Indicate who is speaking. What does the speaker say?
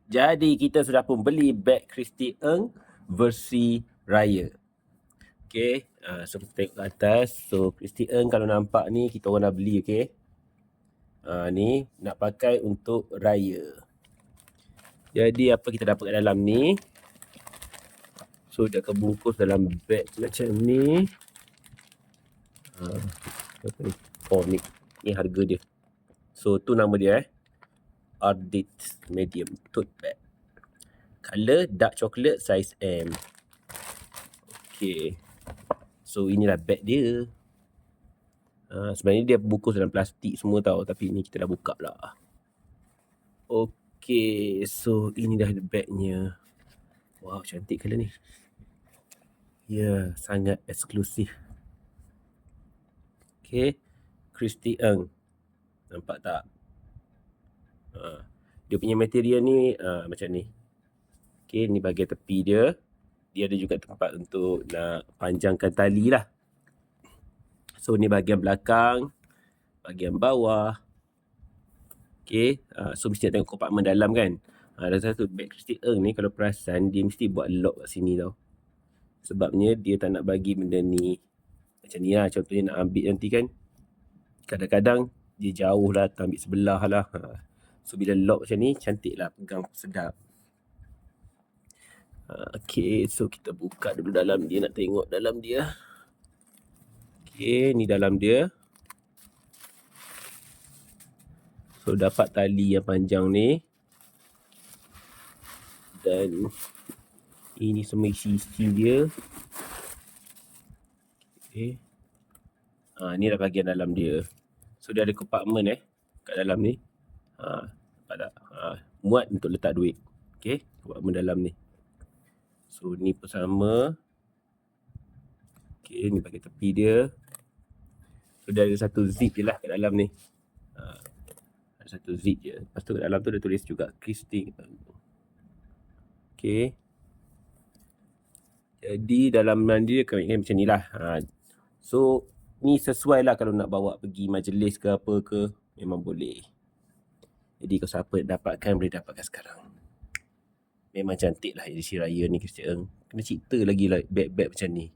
Speaker 1: Jadi kita sudah pun beli beg Christy Ng versi raya. Okay, so kita tengok ke atas. So Christy Ng kalau nampak ni kita orang dah beli, okay. Ni nak pakai untuk raya. Jadi apa kita dapat kat dalam ni? So dia akan bungkus dalam beg macam ni. Apa ni? Oh ni harga dia. So tu nama dia Ardit Medium Tote Bag. Color dark chocolate, size M. Okay. So inilah bag dia. Sebenarnya dia bungkus dalam plastik semua tau. Tapi ni kita dah buka lah. Okay. So ini dah bagnya. Wow, cantik colour ni. Ya, sangat eksklusif. Okay. Christy Ng. Nampak tak? Dia punya material ni macam ni. Okay, ni bahagian tepi dia. Dia ada juga tempat untuk nak panjangkan tali lah. So ni bahagian belakang, bahagian bawah. Okay, so mesti nak tengok kompartmen dalam kan. Ada satu beg Christy Ng ni kalau perasan dia mesti buat lock kat sini tau. Sebabnya dia tak nak bagi benda ni macam ni lah. Contohnya nak ambil nanti kan, kadang-kadang dia jauh lah, ambil sebelah lah. So bila lock macam ni, cantik lah, pegang sedap. Okay, so kita buka dulu dalam dia, nak tengok dalam dia. Okay, ni dalam dia. So dapat tali yang panjang ni. Dan ini semua isi-isi dia. Okay. Ni dah bahagian dalam dia. So dia ada kompartmen kat dalam ni. Nampak tak? Muat untuk letak duit. Okay, kompartmen dalam ni. So ni pun sama. Okay, ni bahagian tepi dia. So dia ada satu zip je lah kat dalam ni. Ada satu zip je. Lepas tu kat dalam tu dia tulis juga Christy. Okay. Jadi dalam dia macam ni lah. So ni sesuai lah kalau nak bawa pergi majlis ke apa ke, memang boleh. Jadi kalau siapa dapatkan, boleh dapatkan sekarang. Memang cantik lah edisi raya ni Christy Ng. Kena cipta lagi lah beg-beg macam ni.